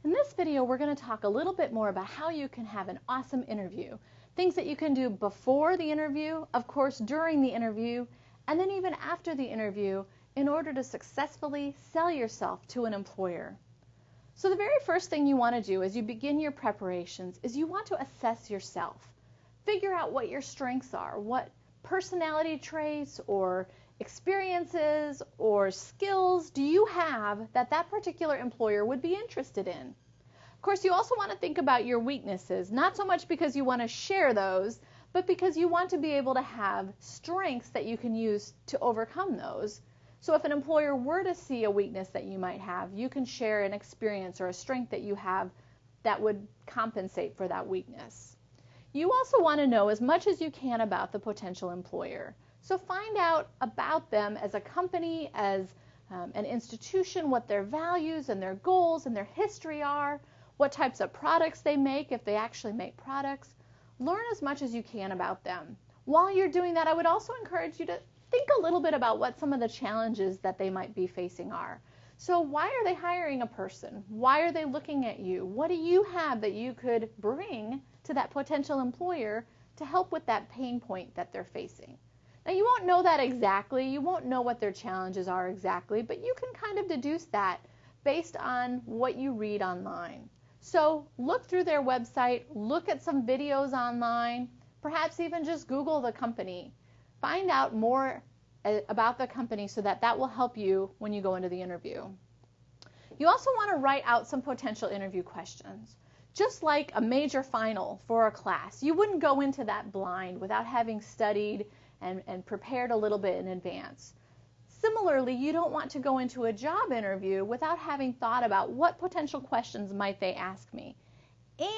In this video, we're going to talk a little bit more about how you can have an awesome interview. Things that you can do before the interview, of course during the interview, and then even after the interview in order to successfully sell yourself to an employer. So the very first thing you want to do as you begin your preparations is you want to assess yourself. Figure out what your strengths are, what personality traits or experiences or skills do you have that particular employer would be interested in. Of course, you also want to think about your weaknesses, not so much because you want to share those, but because you want to be able to have strengths that you can use to overcome those. So if an employer were to see a weakness that you might have, you can share an experience or a strength that you have that would compensate for that weakness. You also want to know as much as you can about the potential employer. So find out about them as a company, as an institution, what their values and their goals and their history are, what types of products they make, if they actually make products. Learn as much as you can about them. While you're doing that, I would also encourage you to think a little bit about what some of the challenges that they might be facing are. So why are they hiring a person? Why are they looking at you? What do you have that you could bring to that potential employer to help with that pain point that they're facing? Now, you won't know that exactly. You won't know what their challenges are exactly, but you can kind of deduce that based on what you read online. So look through their website, look at some videos online, perhaps even just Google the company. Find out more about the company so that will help you when you go into the interview. You also want to write out some potential interview questions. Just like a major final for a class, you wouldn't go into that blind without having studied and prepared a little bit in advance. Similarly, you don't want to go into a job interview without having thought about what potential questions might they ask me.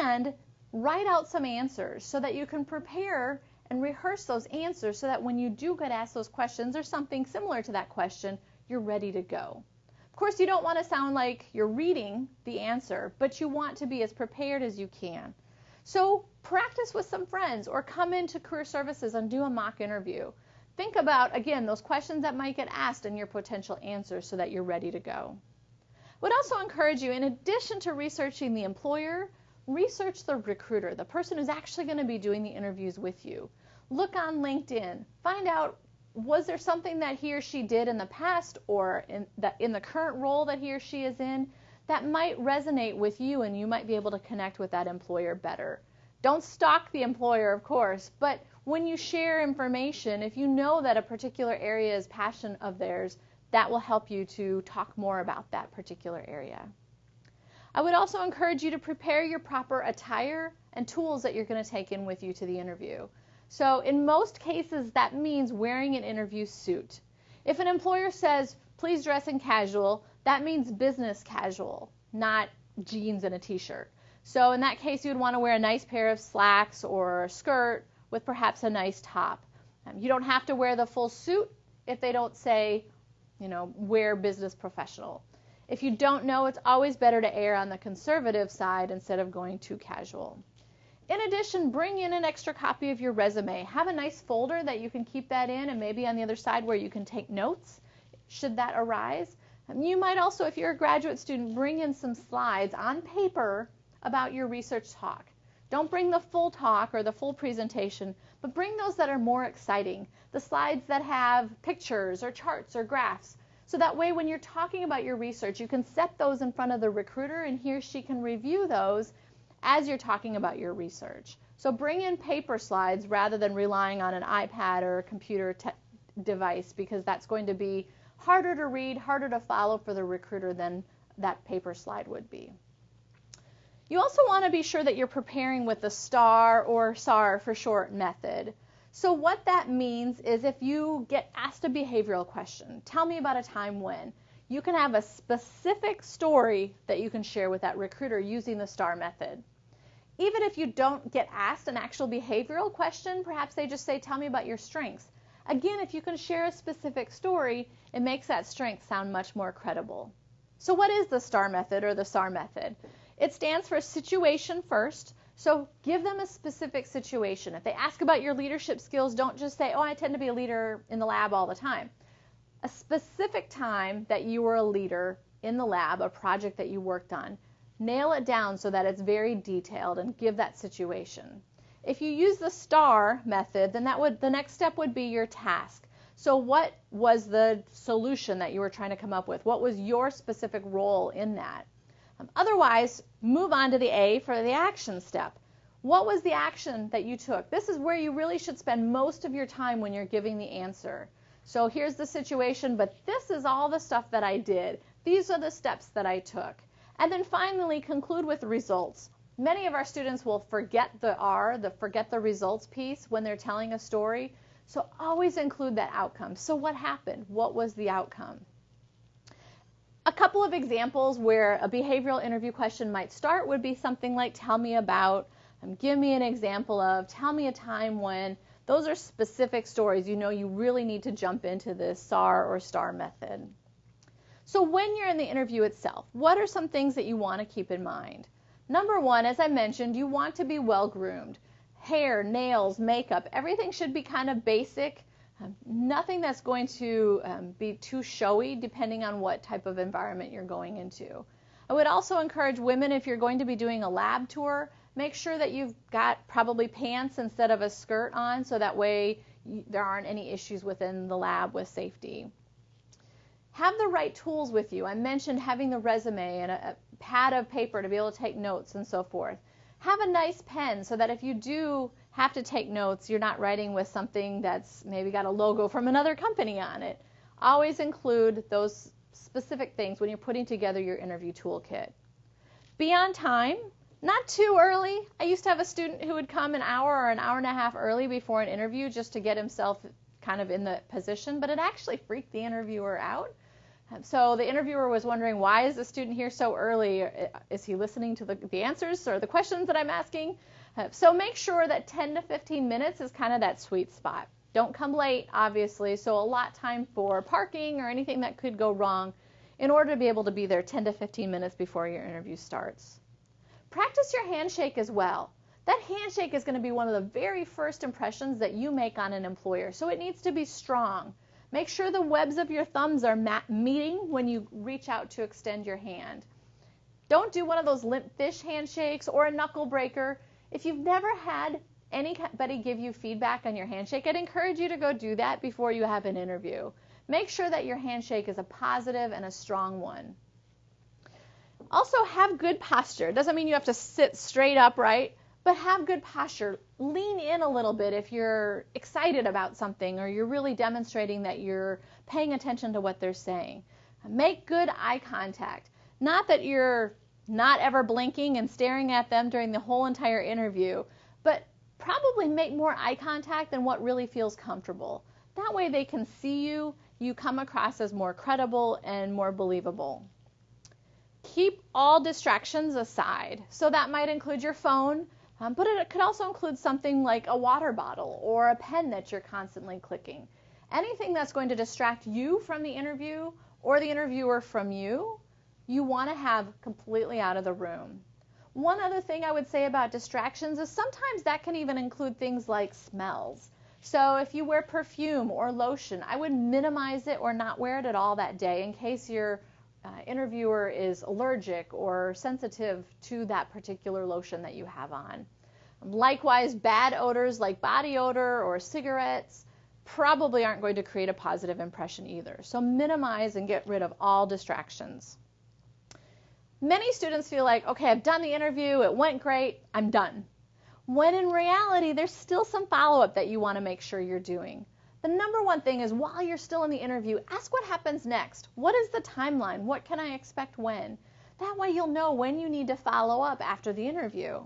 And write out some answers so that you can prepare and rehearse those answers so that when you do get asked those questions or something similar to that question, you're ready to go. Of course, you don't want to sound like you're reading the answer, but you want to be as prepared as you can. So practice with some friends or come into career services and do a mock interview. Think about, again, those questions that might get asked and your potential answers so that you're ready to go. I would also encourage you, in addition to researching the employer, research the recruiter, the person who's actually going to be doing the interviews with you. Look on LinkedIn. Find out, was there something that he or she did in the past or in the current role that he or she is in that might resonate with you and you might be able to connect with that employer better. Don't stalk the employer, of course, but when you share information, if you know that a particular area is passion of theirs, that will help you to talk more about that particular area. I would also encourage you to prepare your proper attire and tools that you're going to take in with you to the interview. So in most cases, that means wearing an interview suit. If an employer says, please dress in casual, that means business casual, not jeans and a t-shirt. So in that case, you would want to wear a nice pair of slacks or a skirt with perhaps a nice top. You don't have to wear the full suit if they don't say, wear business professional. If you don't know, it's always better to err on the conservative side instead of going too casual. In addition, bring in an extra copy of your resume. Have a nice folder that you can keep that in and maybe on the other side where you can take notes should that arise. You might also, if you're a graduate student, bring in some slides on paper about your research talk. Don't bring the full talk or the full presentation, but bring those that are more exciting, the slides that have pictures or charts or graphs. So that way when you're talking about your research, you can set those in front of the recruiter and he or she can review those as you're talking about your research. So bring in paper slides rather than relying on an iPad or a computer device, because that's going to be harder to read, harder to follow for the recruiter than that paper slide would be. You also want to be sure that you're preparing with the STAR or SAR for short method. So what that means is if you get asked a behavioral question, tell me about a time when, you can have a specific story that you can share with that recruiter using the STAR method. Even if you don't get asked an actual behavioral question, perhaps they just say, tell me about your strengths. Again, if you can share a specific story, it makes that strength sound much more credible. So what is the STAR method or the SAR method? It stands for situation first. So give them a specific situation. If they ask about your leadership skills, don't just say, oh, I tend to be a leader in the lab all the time. A specific time that you were a leader in the lab, a project that you worked on. Nail it down so that it's very detailed and give that situation. If you use the STAR method, then the next step would be your task. So what was the solution that you were trying to come up with? What was your specific role in that? Otherwise, move on to the A for the action step. What was the action that you took? This is where you really should spend most of your time when you're giving the answer. So here's the situation, but this is all the stuff that I did. These are the steps that I took. And then finally, conclude with results. Many of our students will forget the R, forget the results piece when they're telling a story. So always include that outcome. So what happened? What was the outcome? A couple of examples where a behavioral interview question might start would be something like, tell me about, give me an example of, tell me a time when. Those are specific stories. You know you really need to jump into this SAR or STAR method. So when you're in the interview itself, what are some things that you want to keep in mind? Number one, as I mentioned, you want to be well groomed. Hair, nails, makeup, everything should be kind of basic. Nothing that's going to be too showy depending on what type of environment you're going into. I would also encourage women, if you're going to be doing a lab tour, make sure that you've got probably pants instead of a skirt on, so that way there aren't any issues within the lab with safety. Have the right tools with you. I mentioned having the resume and a pad of paper to be able to take notes and so forth. Have a nice pen so that if you do have to take notes, you're not writing with something that's maybe got a logo from another company on it. Always include those specific things when you're putting together your interview toolkit. Be on time, not too early. I used to have a student who would come an hour or an hour and a half early before an interview just to get himself kind of in the position, but it actually freaked the interviewer out. So the interviewer was wondering, why is the student here so early? Is he listening to the answers or the questions that I'm asking? So make sure that 10 to 15 minutes is kind of that sweet spot. Don't come late, obviously, so allot time for parking or anything that could go wrong in order to be able to be there 10 to 15 minutes before your interview starts. Practice your handshake as well. That handshake is going to be one of the very first impressions that you make on an employer, so it needs to be strong. Make sure the webs of your thumbs are meeting when you reach out to extend your hand. Don't do one of those limp fish handshakes or a knuckle breaker. If you've never had anybody give you feedback on your handshake, I'd encourage you to go do that before you have an interview. Make sure that your handshake is a positive and a strong one. Also, have good posture. It doesn't mean you have to sit straight upright, but have good posture. Lean in a little bit if you're excited about something or you're really demonstrating that you're paying attention to what they're saying. Make good eye contact. Not that you're not ever blinking and staring at them during the whole entire interview, but probably make more eye contact than what really feels comfortable. That way they can see you, you come across as more credible and more believable. Keep all distractions aside. So that might include your phone, but it could also include something like a water bottle or a pen that you're constantly clicking. Anything that's going to distract you from the interview or the interviewer from you, you want to have completely out of the room. One other thing I would say about distractions is sometimes that can even include things like smells. So if you wear perfume or lotion, I would minimize it or not wear it at all that day in case your interviewer is allergic or sensitive to that particular lotion that you have on. Likewise, bad odors like body odor or cigarettes probably aren't going to create a positive impression either. So minimize and get rid of all distractions. Many students feel like, okay, I've done the interview, it went great, I'm done. When in reality, there's still some follow-up that you want to make sure you're doing. The number one thing is while you're still in the interview, ask what happens next. What is the timeline? What can I expect when? That way you'll know when you need to follow up after the interview.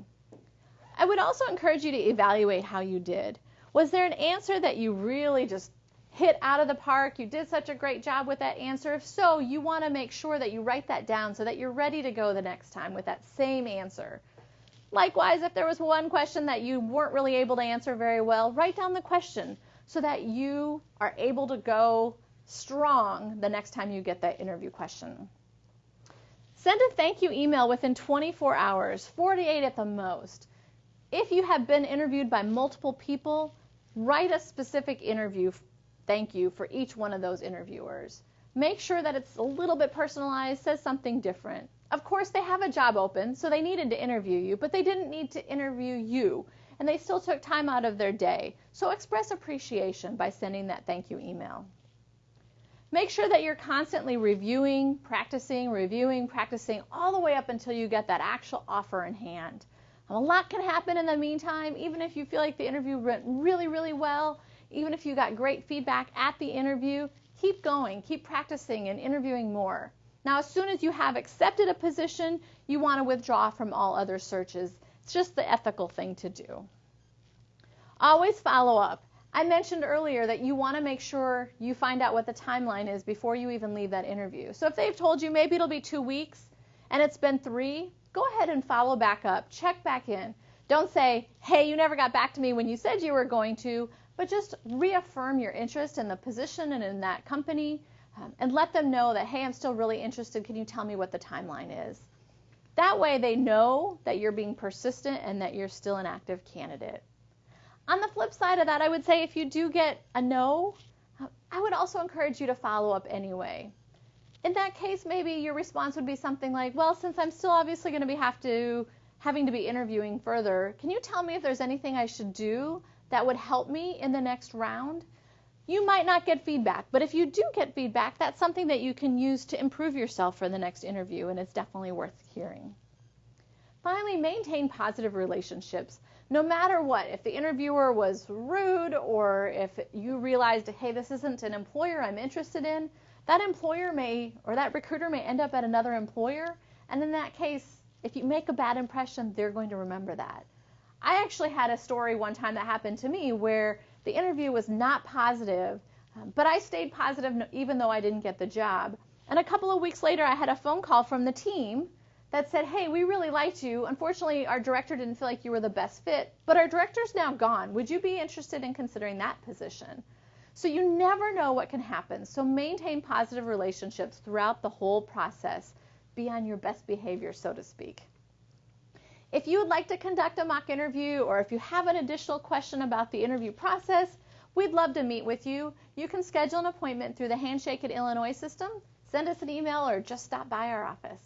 I would also encourage you to evaluate how you did. Was there an answer that you really just hit out of the park? You did such a great job with that answer. If so, you want to make sure that you write that down so that you're ready to go the next time with that same answer. Likewise, if there was one question that you weren't really able to answer very well, write down the question so that you are able to go strong the next time you get that interview question. Send a thank you email within 24 hours, 48 at the most. If you have been interviewed by multiple people, write a specific interview thank you for each one of those interviewers. Make sure that it's a little bit personalized, says something different. Of course, they have a job open, so they needed to interview you, but they didn't need to interview you, and they still took time out of their day. So express appreciation by sending that thank you email. Make sure that you're constantly reviewing, practicing, all the way up until you get that actual offer in hand. A lot can happen in the meantime, even if you feel like the interview went really, really well, even if you got great feedback at the interview, keep going, keep practicing and interviewing more. Now, as soon as you have accepted a position, you want to withdraw from all other searches. It's just the ethical thing to do. Always follow up. I mentioned earlier that you want to make sure you find out what the timeline is before you even leave that interview. So if they've told you maybe it'll be 2 weeks and it's been 3, go ahead and follow back up, check back in. Don't say, hey, you never got back to me when you said you were going to, but just reaffirm your interest in the position and in that company, and let them know that, hey, I'm still really interested. Can you tell me what the timeline is? That way they know that you're being persistent and that you're still an active candidate. On the flip side of that, I would say if you do get a no, I would also encourage you to follow up anyway. In that case, maybe your response would be something like, well, since I'm still obviously going to be having to be interviewing further, can you tell me if there's anything I should do that would help me in the next round? You might not get feedback, but if you do get feedback, that's something that you can use to improve yourself for the next interview, and it's definitely worth hearing. Finally, maintain positive relationships. No matter what, if the interviewer was rude or if you realized, hey, this isn't an employer I'm interested in, that employer or that recruiter may end up at another employer, and in that case, if you make a bad impression, they're going to remember that. I actually had a story one time that happened to me where the interview was not positive, but I stayed positive even though I didn't get the job. And a couple of weeks later, I had a phone call from the team that said, hey, we really liked you. Unfortunately, our director didn't feel like you were the best fit, but our director's now gone. Would you be interested in considering that position? So you never know what can happen. So maintain positive relationships throughout the whole process. Be on your best behavior, so to speak. If you would like to conduct a mock interview, or if you have an additional question about the interview process, we'd love to meet with you. You can schedule an appointment through the Handshake at Illinois system, send us an email, or just stop by our office.